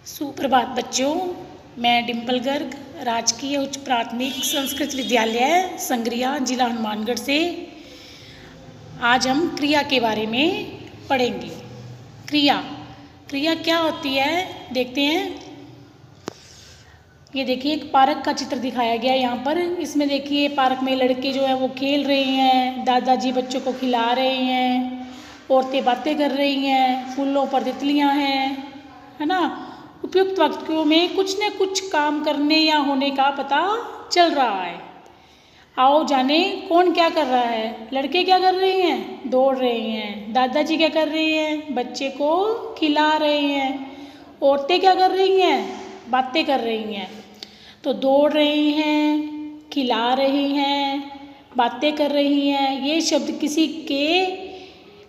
सुप्रभात बच्चों, मैं डिम्पल गर्ग राजकीय उच्च प्राथमिक संस्कृत विद्यालय संग्रिया जिला हनुमानगढ़ से आज हम क्रिया के बारे में पढ़ेंगे। क्रिया क्रिया क्या होती है देखते हैं। ये देखिए एक पार्क का चित्र दिखाया गया है यहाँ पर। इसमें देखिए पार्क में लड़के जो है वो खेल रहे हैं, दादाजी बच्चों को खिला रहे हैं, औरतें बातें कर रही हैं, फूलों पर तितलियाँ हैं, है ना। उपयुक्त वाक्यों में कुछ न कुछ काम करने या होने का पता चल रहा है। आओ जाने कौन क्या कर रहा है। लड़के क्या कर रहे हैं? दौड़ रहे हैं। दादाजी क्या कर रहे हैं? बच्चे को खिला रहे हैं। औरतें क्या कर रही हैं? बातें कर रही हैं। तो दौड़ रही हैं, खिला रही हैं, बातें कर रही हैं, ये शब्द किसी के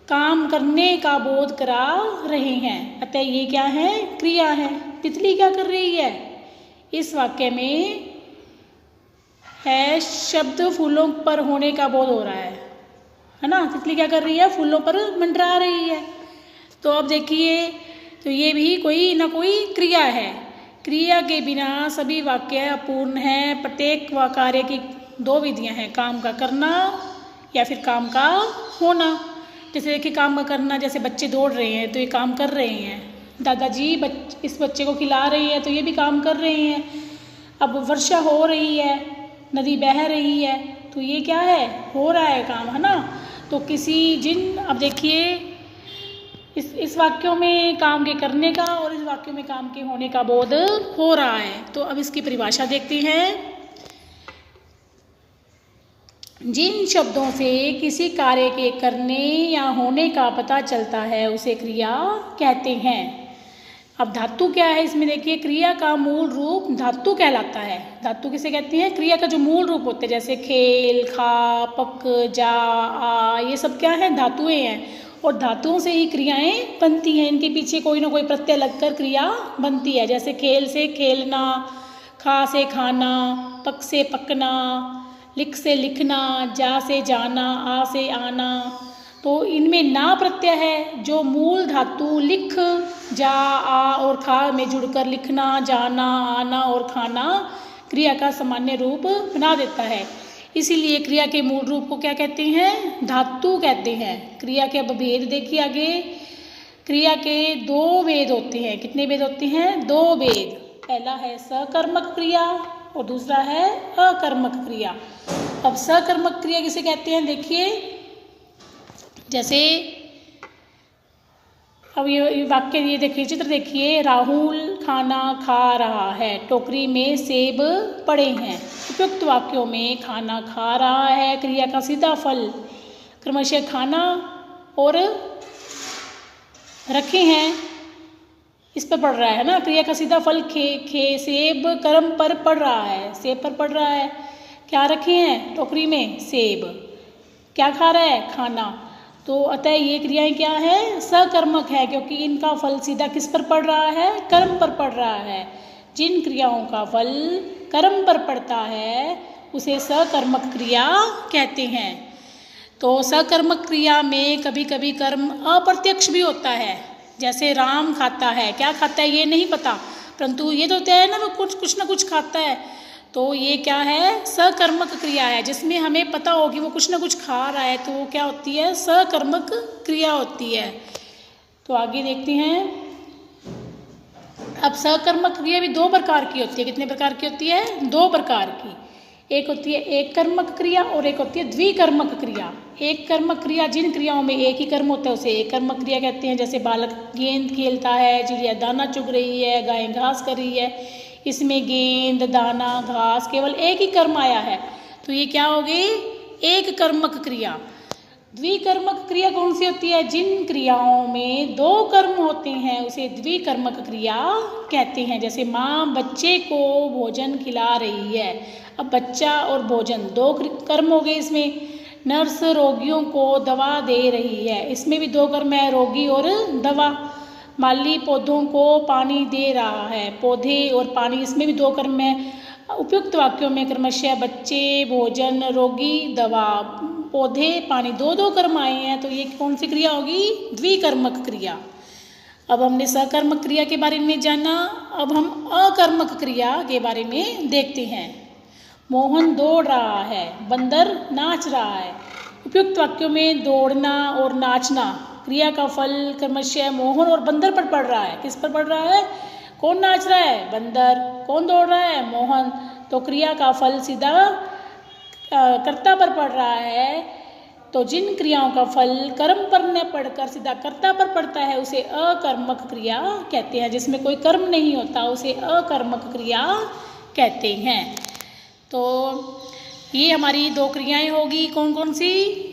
काम करने का बोध करा रहे हैं। अतः ये क्या है? क्रिया है। तितली क्या कर रही है? इस वाक्य में है शब्द फूलों पर होने का बोध हो रहा है ना। तितली क्या कर रही है? फूलों पर मंडरा रही है। तो अब देखिए, तो ये भी कोई ना कोई क्रिया है। क्रिया के बिना सभी वाक्य अपूर्ण हैं। प्रत्येक कार्य की दो विधियां हैं, काम का करना या फिर काम का होना। जैसे देखिए काम का करना, जैसे बच्चे दौड़ रहे हैं तो ये काम कर रहे हैं। दादाजी इस बच्चे को खिला रही है तो ये भी काम कर रहे हैं। अब वर्षा हो रही है, नदी बह रही है, तो ये क्या है? हो रहा है काम, है ना। तो अब देखिए इस वाक्यों में काम के करने का और इस वाक्यों में काम के होने का बोध हो रहा है। तो अब इसकी परिभाषा देखते हैं। जिन शब्दों से किसी कार्य के करने या होने का पता चलता है उसे क्रिया कहते हैं। अब धातु क्या है इसमें देखिए। क्रिया का मूल रूप धातु कहलाता है। धातु किसे कहते हैं? क्रिया का जो मूल रूप होते हैं, जैसे खेल, खा, पक, जा, आ, ये सब क्या है? धातुएं हैं। और धातुओं से ही क्रियाएं बनती हैं। इनके पीछे कोई ना कोई प्रत्यय लगकर क्रिया बनती है। जैसे खेल से खेलना, खा से खाना, पक से पकना, लिख से लिखना, जा से जाना, आ से आना। तो इनमें ना प्रत्यय है जो मूल धातु लिख, जा, आ और खा में जुड़कर लिखना, जाना, आना और खाना क्रिया का सामान्य रूप बना देता है। इसीलिए क्रिया के मूल रूप को क्या कहते हैं? धातु कहते हैं। क्रिया के अब भेद देखिए आगे। क्रिया के दो भेद होते हैं। कितने भेद होते हैं? दो भेद। पहला है सकर्मक क्रिया और दूसरा है अकर्मक क्रिया। अब सकर्मक क्रिया किसे कहते हैं देखिए। जैसे अब ये वाक्य ये देखिए, चित्र देखिए। राहुल खाना खा रहा है, टोकरी में सेब पड़े हैं। उपयुक्त वाक्यों में खाना खा रहा है क्रिया का सीधा फल क्रमशः खाना और रखे हैं इस पर पड़ रहा है ना। क्रिया का सीधा फल सेब कर्म पर पड़ रहा है, सेब पर पड़ रहा है। क्या रखे हैं टोकरी में? सेब। क्या खा रहा है? खाना। तो अतः ये क्रियाएं क्या है? सकर्मक है, क्योंकि इनका फल सीधा किस पर पड़ रहा है? कर्म पर पड़ रहा है। जिन क्रियाओं का फल कर्म पर पड़ता है उसे सकर्मक क्रिया कहते हैं। तो सकर्मक क्रिया में कभी कभी कर्म अप्रत्यक्ष भी होता है। जैसे राम खाता है, क्या खाता है ये नहीं पता, परंतु ये तो तय है ना, वो कुछ ना कुछ खाता है। तो ये क्या है? सकर्मक क्रिया है, जिसमें हमें पता हो कि वो कुछ ना कुछ खा रहा है, तो वो क्या होती है? सकर्मक क्रिया होती है। तो आगे देखते हैं। अब सकर्मक क्रिया भी दो प्रकार की होती है। कितने प्रकार की होती है? दो प्रकार की। एक होती है एक कर्मक क्रिया और एक होती है द्विकर्मक क्रिया। एक कर्मक क्रिया, जिन क्रियाओं में एक ही कर्म होता है उसे एक कर्मक क्रिया कहते हैं। जैसे बालक गेंद खेलता है, चिड़िया दाना चुग रही है, गाय घास कर रही है। इसमें गेंद, दाना, घास केवल एक ही कर्म आया है, तो ये क्या हो गई? एक कर्मक क्रिया। द्विकर्मक क्रिया कौन सी होती है? जिन क्रियाओं में दो कर्म होते हैं उसे द्विकर्मक क्रिया कहते हैं। जैसे माँ बच्चे को भोजन खिला रही है। अब बच्चा और भोजन दो कर्म हो गए इसमें। नर्स रोगियों को दवा दे रही है, इसमें भी दो कर्म है, रोगी और दवा। माली पौधों को पानी दे रहा है, पौधे और पानी, इसमें भी दो कर्म है। उपयुक्त वाक्यों में क्रमशः बच्चे, भोजन, रोगी, दवा, पौधे, पानी, दो दो कर्म आए हैं, तो ये कौन सी क्रिया होगी? द्विकर्मक क्रिया। अब हमने सकर्मक क्रिया के बारे में जाना, अब हम अकर्मक क्रिया के बारे में देखते हैं। मोहन दौड़ रहा है, बंदर नाच रहा है। उपयुक्त वाक्यों में दौड़ना और नाचना क्रिया का फल क्रमशः मोहन और बंदर पर पड़ रहा है। किस पर पड़ रहा है? कौन नाच रहा है? बंदर। कौन दौड़ रहा है? मोहन। तो क्रिया का फल सीधा कर्ता पर पड़ रहा है। तो जिन क्रियाओं का फल कर्म पर न पढ़कर सीधा कर्ता पर पड़ता है उसे अकर्मक क्रिया कहते हैं। जिसमें कोई कर्म नहीं होता उसे अकर्मक क्रिया कहते हैं। तो ये हमारी दो क्रियाएं होगी, कौन कौन सी?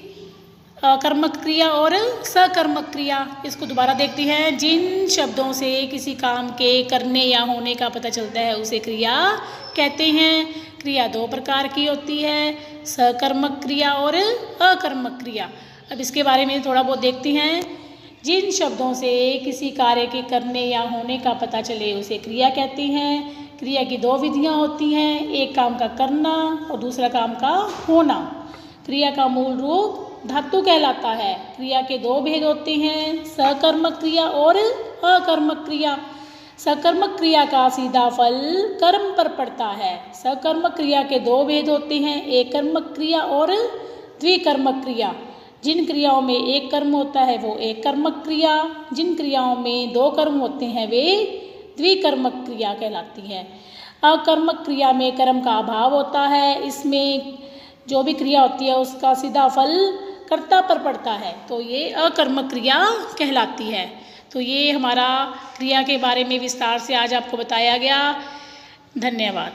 अकर्मक क्रिया और सकर्मक क्रिया। इसको दोबारा देखते हैं। जिन शब्दों से किसी काम के करने या होने का पता चलता है उसे क्रिया कहते हैं। क्रिया दो प्रकार की होती है, सकर्मक क्रिया और अकर्मक क्रिया। अब इसके बारे में थोड़ा बहुत देखते हैं। जिन शब्दों से किसी कार्य के करने या होने का पता चले उसे क्रिया कहते हैं। क्रिया की दो विधियां होती हैं, एक काम का करना और दूसरा काम का होना। क्रिया का मूल रूप धातु कहलाता है। क्रिया के दो भेद होते हैं, सकर्मक क्रिया और अकर्मक क्रिया। सकर्मक क्रिया का सीधा फल कर्म पर पड़ता है। सकर्मक क्रिया के दो भेद होते हैं, एक कर्मक क्रिया और द्विकर्मक क्रिया। जिन क्रियाओं में एक कर्म होता है वो एक कर्मक क्रिया, जिन क्रियाओं में दो कर्म होते हैं वे द्विकर्मक क्रिया कहलाती है। अकर्मक क्रिया में कर्म का अभाव होता है। इसमें जो भी क्रिया होती है उसका सीधा फल कर्ता पर पड़ता है, तो ये अकर्मक क्रिया कहलाती है। तो ये हमारा क्रिया के बारे में विस्तार से आज आपको बताया गया। धन्यवाद।